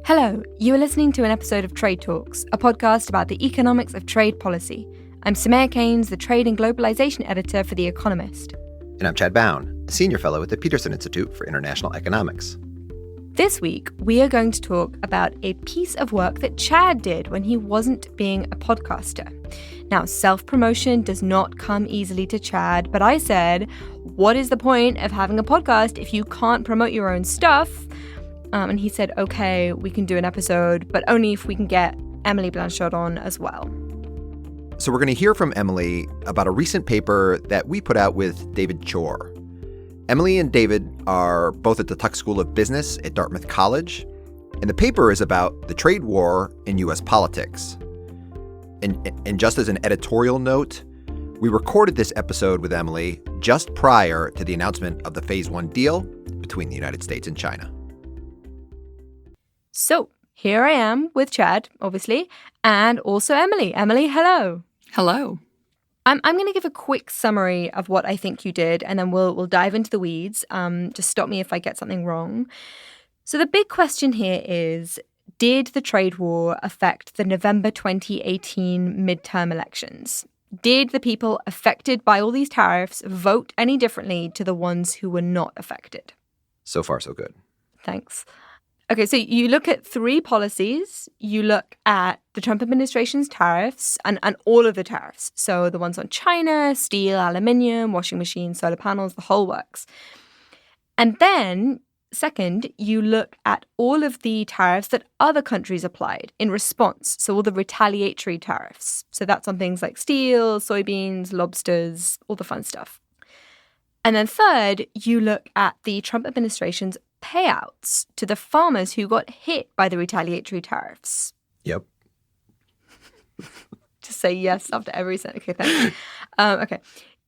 Hello, you are listening to an episode of Trade Talks, a podcast about the economics of trade policy. I'm Samaya Keynes, the Trade and Globalization Editor for The Economist. And I'm Chad Bown, a senior fellow at the Peterson Institute for International Economics. This week, we are going to talk about a piece of work that Chad did when he wasn't being a podcaster. Now, self-promotion does not come easily to Chad, but I said, what is the point of having a podcast if you can't promote your own stuff? And he said, okay, we can do an episode, but only if we can get Emily Blanchard on as well. So we're going to hear from Emily about a recent paper that we put out with David Chor. Emily and David are both at the Tuck School of Business at Dartmouth College, and the paper is about the trade war in U.S. politics. And just as an editorial note, we recorded this episode with Emily just prior to the announcement of the Phase 1 deal between the United States and China. So here I am with Chad, obviously, and also Emily. Emily, hello. Hello. I'm going to give a quick summary of what I think you did, and then we'll dive into the weeds. Just stop me if I get something wrong. So the big question here is, did the trade war affect the November 2018 midterm elections? Did the people affected by all these tariffs vote any differently to the ones who were not affected? So far, so good. Thanks. Okay, so you look at three policies. You look at the Trump administration's tariffs and all of the tariffs. So the ones on China, steel, aluminium, washing machines, solar panels, the whole works. And then, second, you look at all of the tariffs that other countries applied in response. So all the retaliatory tariffs. So that's on things like steel, soybeans, lobsters, all the fun stuff. And then third, you look at the Trump administration's payouts to the farmers who got hit by the retaliatory tariffs. Yep. Just say yes after every sentence. Okay, thanks. Okay.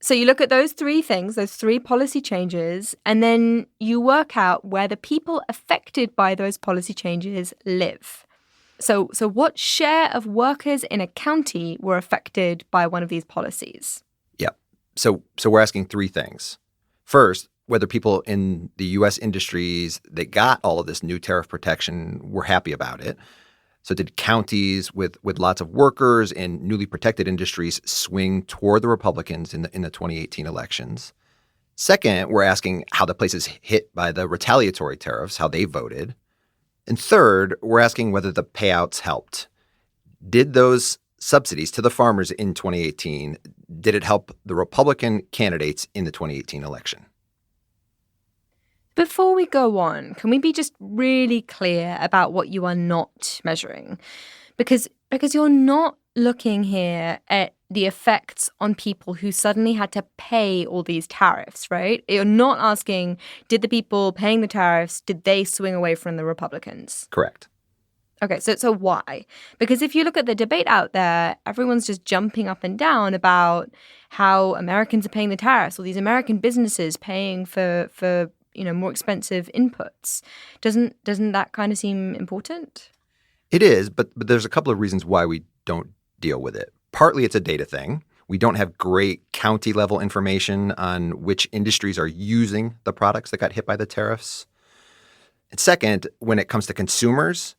So you look at those three things, those three policy changes, and then you work out where the people affected by those policy changes live. So what share of workers in a county were affected by one of these policies? Yep. So we're asking three things. First, whether people in the U.S. industries that got all of this new tariff protection were happy about it. So did counties with lots of workers in newly protected industries swing toward the Republicans in the 2018 elections? Second, we're asking how the places hit by the retaliatory tariffs, how they voted. And third, we're asking whether the payouts helped. Did those subsidies to the farmers in 2018, did it help the Republican candidates in the 2018 election? Before we go on, can we be just really clear about what you are not measuring? Because you're not looking here at the effects on people who suddenly had to pay all these tariffs, right? You're not asking, did the people paying the tariffs, did they swing away from the Republicans? Correct. Okay, so why? Because if you look at the debate out there, everyone's just jumping up and down about how Americans are paying the tariffs, or these American businesses paying for more expensive inputs. Doesn't that kind of seem important? It is, but there's a couple of reasons why we don't deal with it. Partly it's a data thing. We don't have great county level information on which industries are using the products that got hit by the tariffs. And second, when it comes to consumers,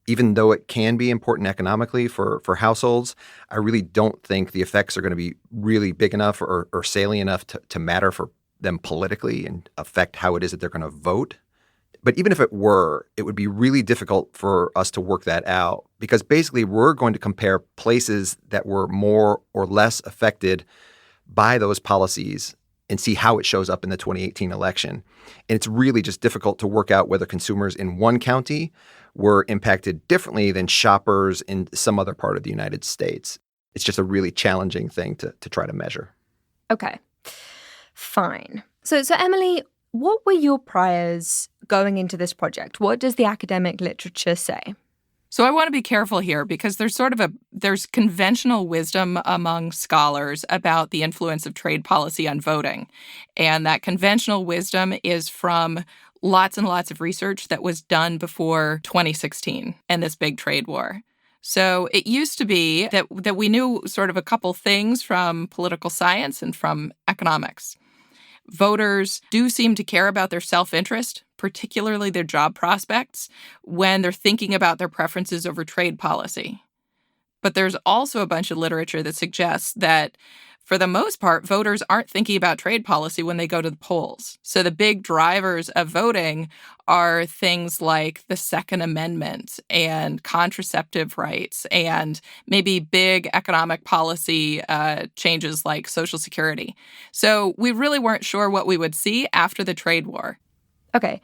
even though it can be important economically for households, I really don't think the effects are going to be really big enough or salient enough to matter for them politically and affect how it is that they're going to vote. But even if it were, it would be really difficult for us to work that out because basically we're going to compare places that were more or less affected by those policies and see how it shows up in the 2018 election. And it's really just difficult to work out whether consumers in one county were impacted differently than shoppers in some other part of the United States. It's just a really challenging thing to try to measure. Okay. Fine. So So, what were your priors going into this project? What does the academic literature say? So I want to be careful here because there's conventional wisdom among scholars about the influence of trade policy on voting. And that conventional wisdom is from lots and lots of research that was done before 2016 and this big trade war. So it used to be that we knew sort of a couple things from political science and from economics. Voters do seem to care about their self-interest particularly their job prospects, when they're thinking about their preferences over trade policy. But there's also a bunch of literature that suggests that, for the most part, voters aren't thinking about trade policy when they go to the polls. So the big drivers of voting are things like the Second Amendment and contraceptive rights and maybe big economic policy changes like Social Security. So we really weren't sure what we would see after the trade war. Okay,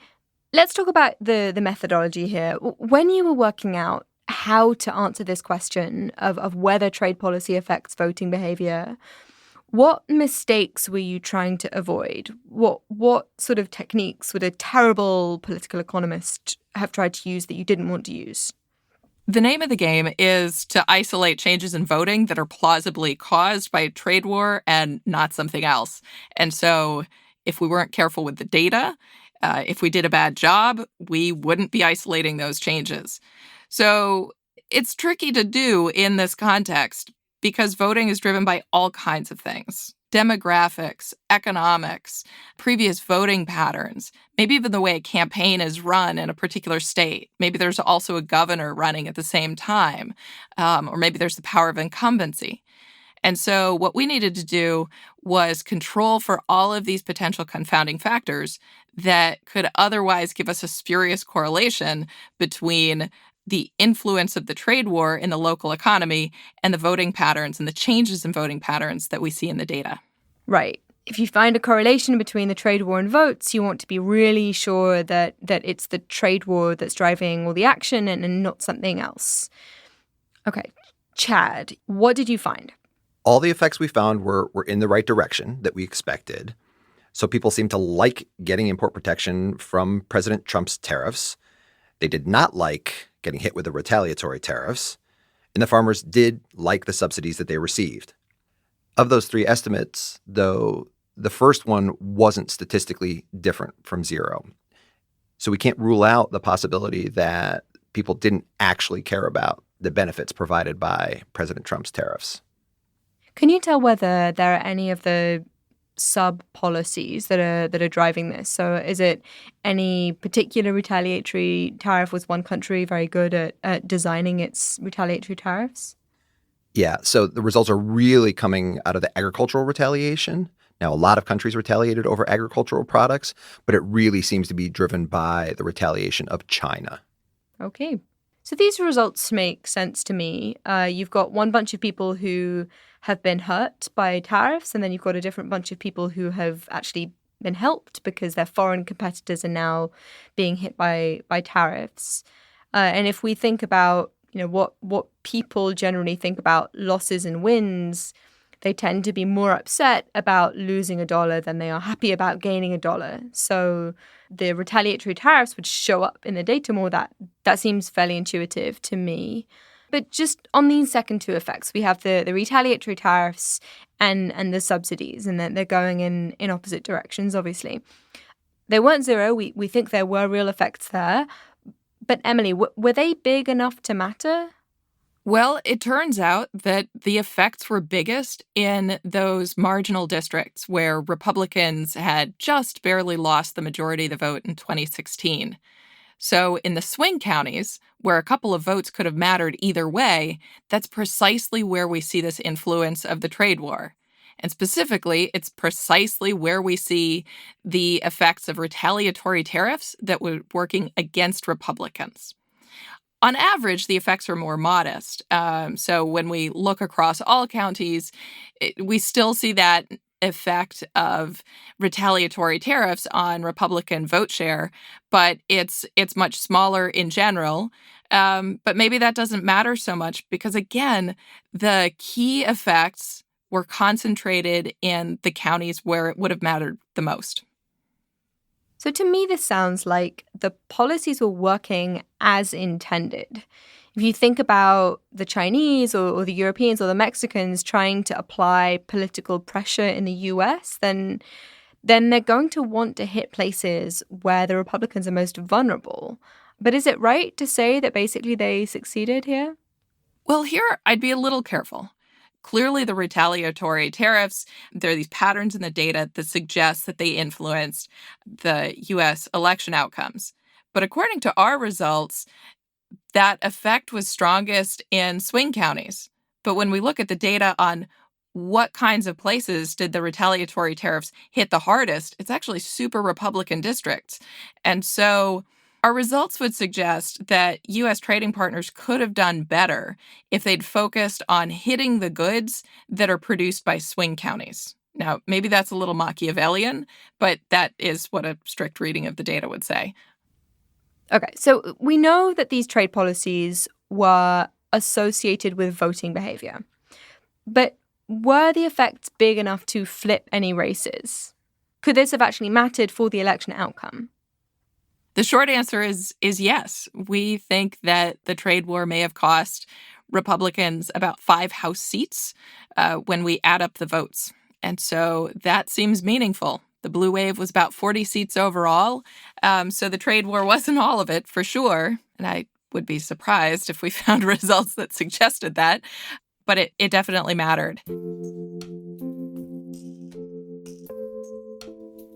let's talk about the methodology here. When you were working out how to answer this question of whether trade policy affects voting behavior, what mistakes were you trying to avoid? What sort of techniques would a terrible political economist have tried to use that you didn't want to use? The name of the game is to isolate changes in voting that are plausibly caused by a trade war and not something else. And so if we weren't careful with the data, if we did a bad job, we wouldn't be isolating those changes. So it's tricky to do in this context because voting is driven by all kinds of things: demographics, economics, previous voting patterns, maybe even the way a campaign is run in a particular state. Maybe there's also a governor running at the same time, or maybe there's the power of incumbency. And so what we needed to do was control for all of these potential confounding factors that could otherwise give us a spurious correlation between the influence of the trade war in the local economy and the voting patterns and the changes in voting patterns that we see in the data. Right. If you find a correlation between the trade war and votes, you want to be really sure that it's the trade war that's driving all the action and not something else. Okay. Chad, what did you find? All the effects we found were in the right direction that we expected. So people seem to like getting import protection from President Trump's tariffs. They did not like getting hit with the retaliatory tariffs. And the farmers did like the subsidies that they received. Of those three estimates, though, the first one wasn't statistically different from zero. So we can't rule out the possibility that people didn't actually care about the benefits provided by President Trump's tariffs. Can you tell whether there are any of the sub-policies that are driving this? So is it any particular retaliatory tariff? Was one country very good at designing its retaliatory tariffs? Yeah, so the results are really coming out of the agricultural retaliation. Now, a lot of countries retaliated over agricultural products, but it really seems to be driven by the retaliation of China. Okay. So these results make sense to me. You've got one bunch of people who have been hurt by tariffs, and then you've got a different bunch of people who have actually been helped because their foreign competitors are now being hit by tariffs. And if we think about, what people generally think about losses and wins, they tend to be more upset about losing a dollar than they are happy about gaining a dollar. So the retaliatory tariffs would show up in the data more. That seems fairly intuitive to me. But just on these second two effects, we have the retaliatory tariffs and the subsidies, and they're going in opposite directions, obviously. They weren't zero. We think there were real effects there. But Emily, were they big enough to matter? Well, it turns out that the effects were biggest in those marginal districts where Republicans had just barely lost the majority of the vote in 2016. So in the swing counties, where a couple of votes could have mattered either way, that's precisely where we see this influence of the trade war. And specifically, it's precisely where we see the effects of retaliatory tariffs that were working against Republicans. On average, the effects are more modest. So when we look across all counties, we still see that effect of retaliatory tariffs on Republican vote share, but it's much smaller in general. But maybe that doesn't matter so much because, again, the key effects were concentrated in the counties where it would have mattered the most. So to me, this sounds like the policies were working as intended. If you think about the Chinese or the Europeans or the Mexicans trying to apply political pressure in the US, then they're going to want to hit places where the Republicans are most vulnerable. But is it right to say that basically they succeeded here? Well, here I'd be a little careful Clearly, the retaliatory tariffs, there are these patterns in the data that suggest that they influenced the U.S. election outcomes. But according to our results, that effect was strongest in swing counties. But when we look at the data on what kinds of places did the retaliatory tariffs hit the hardest, it's actually super Republican districts. And so our results would suggest that U.S. trading partners could have done better if they'd focused on hitting the goods that are produced by swing counties. Now, maybe that's a little Machiavellian, but that is what a strict reading of the data would say. Okay, so we know that these trade policies were associated with voting behavior. But were the effects big enough to flip any races? Could this have actually mattered for the election outcome? The short answer is yes. We think that the trade war may have cost Republicans about 5 House seats when we add up the votes. And so that seems meaningful. The blue wave was about 40 seats overall. So the trade war wasn't all of it, for sure. And I would be surprised if we found results that suggested that. But it definitely mattered.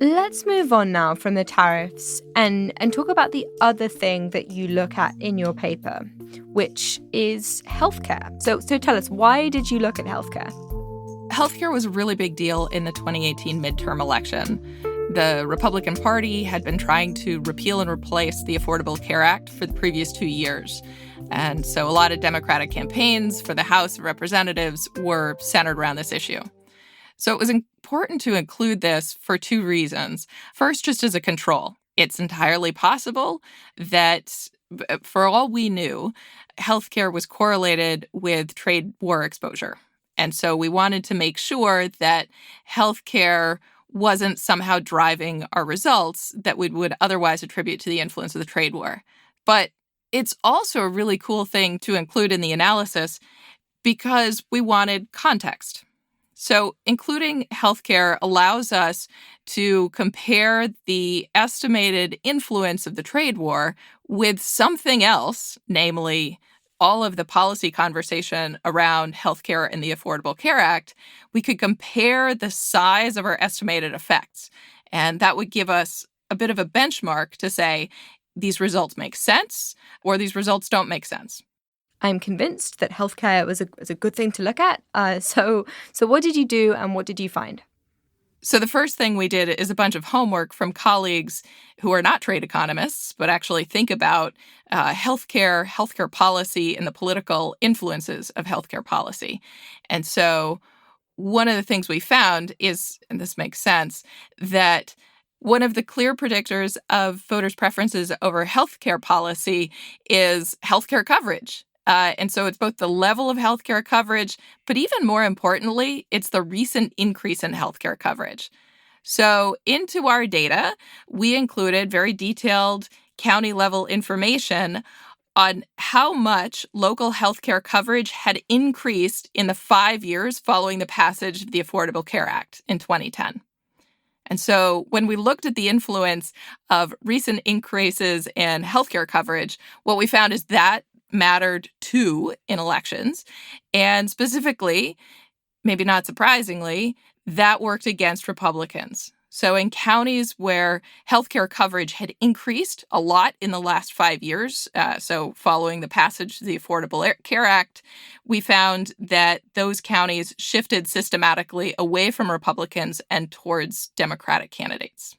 Let's move on now from the tariffs and talk about the other thing that you look at in your paper, which is healthcare. So tell us, why did you look at healthcare? Healthcare was a really big deal in the 2018 midterm election. The Republican Party had been trying to repeal and replace the Affordable Care Act for the previous 2 years. And so a lot of Democratic campaigns for the House of Representatives were centered around this issue. So it was important to include this for 2 reasons. First, just as a control. It's entirely possible that, for all we knew, healthcare was correlated with trade war exposure. And so we wanted to make sure that healthcare wasn't somehow driving our results that we would otherwise attribute to the influence of the trade war. But it's also a really cool thing to include in the analysis because we wanted context. So including healthcare allows us to compare the estimated influence of the trade war with something else, namely all of the policy conversation around healthcare and the Affordable Care Act. We could compare the size of our estimated effects. And that would give us a bit of a benchmark to say, these results make sense or these results don't make sense. I'm convinced that healthcare was a good thing to look at. So what did you do and what did you find? So the first thing we did is a bunch of homework from colleagues who are not trade economists, but actually think about healthcare policy, and the political influences of healthcare policy. And so one of the things we found is, and this makes sense, that one of the clear predictors of voters' preferences over healthcare policy is healthcare coverage. And so it's both the level of healthcare coverage, but even more importantly, it's the recent increase in healthcare coverage. So into our data, we included very detailed county-level information on how much local healthcare coverage had increased in the 5 years following the passage of the Affordable Care Act in 2010. And so when we looked at the influence of recent increases in healthcare coverage, what we found is that mattered too in elections. And specifically, maybe not surprisingly, that worked against Republicans. So in counties where healthcare coverage had increased a lot in the last 5 years, so following the passage of the Affordable Care Act, we found that those counties shifted systematically away from Republicans and towards Democratic candidates.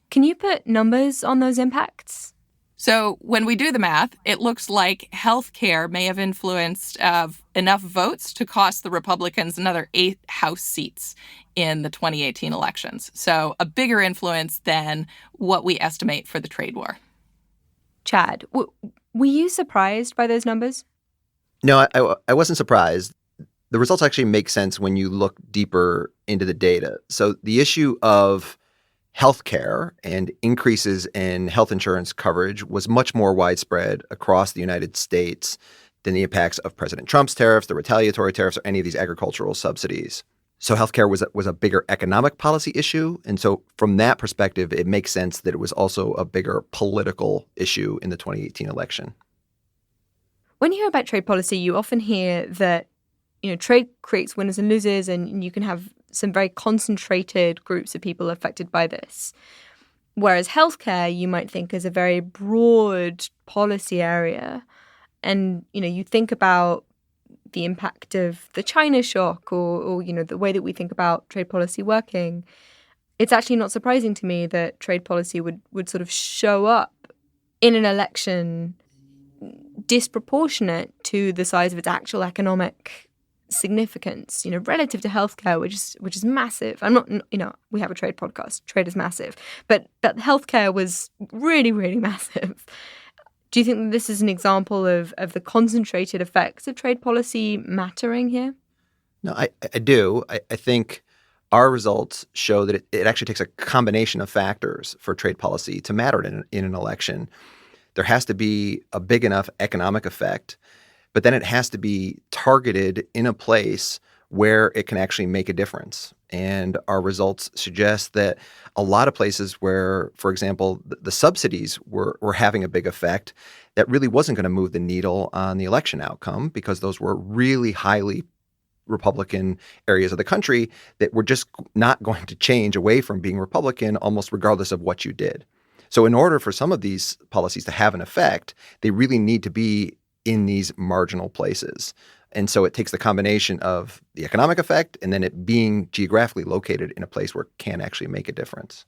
Can you put numbers on those impacts? So when we do the math, it looks like healthcare may have influenced enough votes to cost the Republicans another 8 House seats in the 2018 elections. So a bigger influence than what we estimate for the trade war. Chad, were you surprised by those numbers? No, I wasn't surprised. The results actually make sense when you look deeper into the data. So the issue of healthcare and increases in health insurance coverage was much more widespread across the United States than the impacts of President Trump's tariffs, the retaliatory tariffs, or any of these agricultural subsidies. So healthcare was a bigger economic policy issue. And so from that perspective, it makes sense that it was also a bigger political issue in the 2018 election. When you hear about trade policy, you often hear that trade creates winners and losers, and you can have some very concentrated groups of people affected by this. Whereas healthcare, you might think, is a very broad policy area. And, you think about the impact of the China shock or the way that we think about trade policy working. It's actually not surprising to me that trade policy would sort of show up in an election disproportionate to the size of its actual economic significance, relative to healthcare, which is massive. I'm not, we have a trade podcast. Trade is massive, but healthcare was really, really massive. Do you think that this is an example of the concentrated effects of trade policy mattering here? No, I do. I think our results show that it actually takes a combination of factors for trade policy to matter in an election. There has to be a big enough economic effect, but then it has to be targeted in a place where it can actually make a difference. And our results suggest that a lot of places where, for example, the subsidies were having a big effect, that really wasn't going to move the needle on the election outcome because those were really highly Republican areas of the country that were just not going to change away from being Republican almost regardless of what you did. So in order for some of these policies to have an effect, they really need to be in these marginal places. And so it takes the combination of the economic effect and then it being geographically located in a place where it can actually make a difference.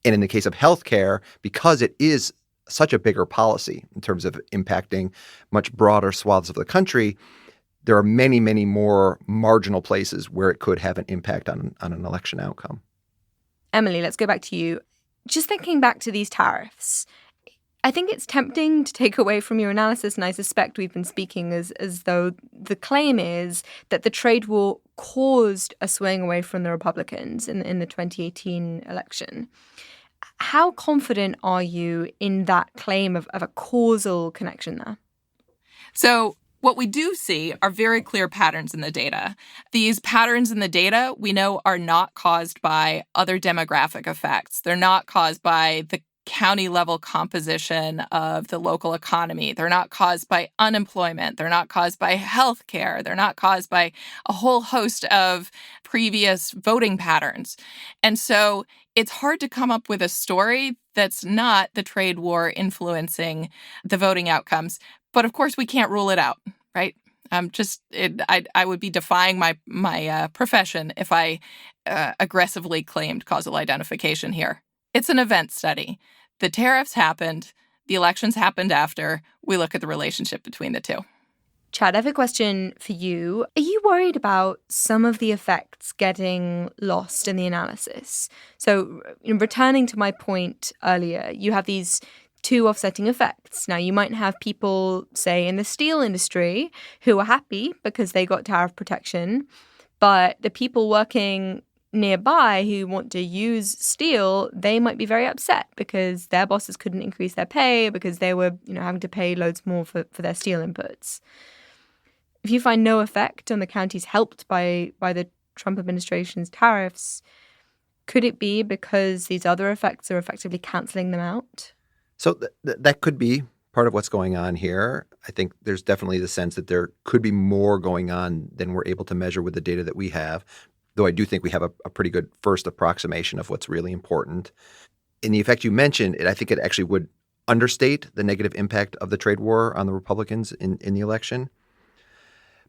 And in the case of healthcare, because it is such a bigger policy in terms of impacting much broader swaths of the country, there are many, many more marginal places where it could have an impact on an election outcome. Emily, let's go back to you. Just thinking back to these tariffs, I think it's tempting to take away from your analysis, and I suspect we've been speaking as though the claim is that the trade war caused a swing away from the Republicans in the 2018 election. How confident are you in that claim of a causal connection there? So what we do see are very clear patterns in the data. These patterns in the data we know are not caused by other demographic effects. They're not caused by the county level composition of the local economy. They're not caused by unemployment. They're not caused by healthcare. They're not caused by a whole host of previous voting patterns. And so it's hard to come up with a story that's not the trade war influencing the voting outcomes. But of course, we can't rule it out, right? I would be defying my profession if I aggressively claimed causal identification here. It's an event study. The tariffs happened. The elections happened after. We look at the relationship between the two. Chad, I have a question for you. Are you worried about some of the effects getting lost in the analysis? So, returning to my point earlier, you have these two offsetting effects. Now, you might have people, say, in the steel industry who are happy because they got tariff protection, but the people working nearby who want to use steel, they might be very upset because their bosses couldn't increase their pay because they were, having to pay loads more for their steel inputs. If you find no effect on the counties helped by the Trump administration's tariffs, could it be because these other effects are effectively canceling them out? So that could be part of what's going on here. I think there's definitely the sense that there could be more going on than we're able to measure with the data that we have. Though I do think we have a pretty good first approximation of what's really important. In the effect you mentioned, I think it actually would understate the negative impact of the trade war on the Republicans in the election.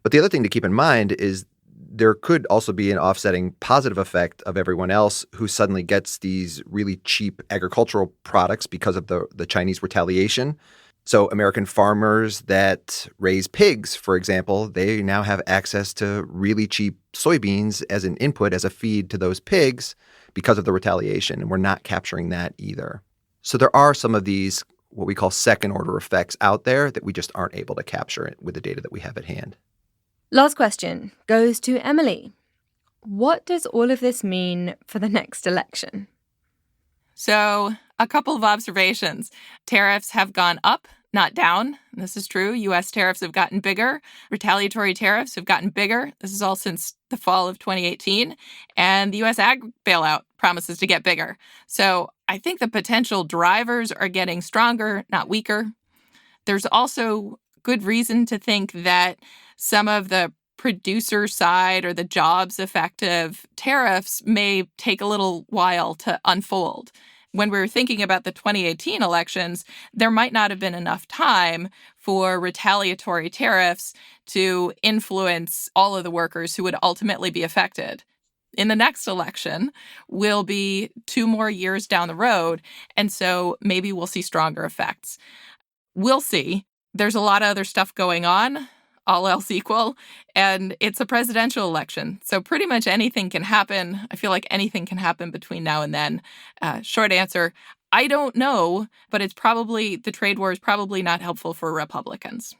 But the other thing to keep in mind is there could also be an offsetting positive effect of everyone else who suddenly gets these really cheap agricultural products because of the Chinese retaliation. So American farmers that raise pigs, for example, they now have access to really cheap soybeans as an input, as a feed to those pigs because of the retaliation. And we're not capturing that either. So there are some of these, what we call second order effects out there that we just aren't able to capture with the data that we have at hand. Last question goes to Emily. What does all of this mean for the next election? So a couple of observations. Tariffs have gone up, not down. This is true. U.S. tariffs have gotten bigger. Retaliatory tariffs have gotten bigger. This is all since the fall of 2018. And the U.S. ag bailout promises to get bigger. So I think the potential drivers are getting stronger, not weaker. There's also good reason to think that some of the producer side or the jobs effective tariffs may take a little while to unfold. When we were thinking about the 2018 elections, there might not have been enough time for retaliatory tariffs to influence all of the workers who would ultimately be affected. In the next election, we'll be 2 more years down the road, and so maybe we'll see stronger effects. We'll see. There's a lot of other stuff going on, all else equal, and it's a presidential election. So pretty much anything can happen. I feel like anything can happen between now and then. Short answer, I don't know, but the trade war is probably not helpful for Republicans.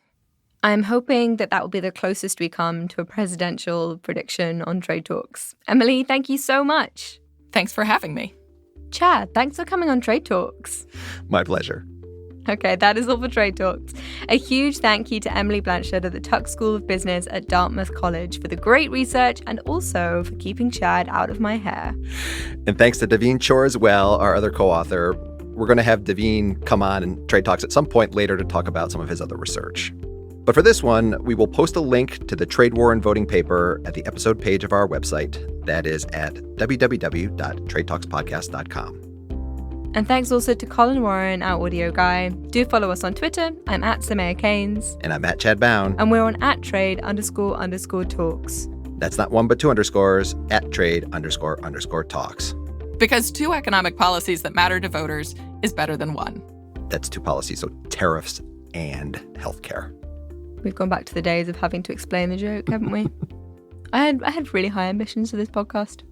I'm hoping that will be the closest we come to a presidential prediction on Trade Talks. Emily, thank you so much. Thanks for having me. Chad, thanks for coming on Trade Talks. My pleasure. Okay, that is all for Trade Talks. A huge thank you to Emily Blanchard at the Tuck School of Business at Dartmouth College for the great research and also for keeping Chad out of my hair. And thanks to Daveen Chor as well, our other co-author. We're going to have Daveen come on in Trade Talks at some point later to talk about some of his other research. But for this one, we will post a link to the Trade War and Voting paper at the episode page of our website. That is at www.tradetalkspodcast.com. And thanks also to Colin Warren, our audio guy. Do follow us on Twitter. I'm at Samaya Keynes. And I'm at Chad Bown. And we're on @trade__talks. That's not 1 but 2 underscores, @trade__talks. Because 2 economic policies that matter to voters is better than 1. That's 2 policies, so tariffs and healthcare. We've gone back to the days of having to explain the joke, haven't we? I had really high ambitions for this podcast.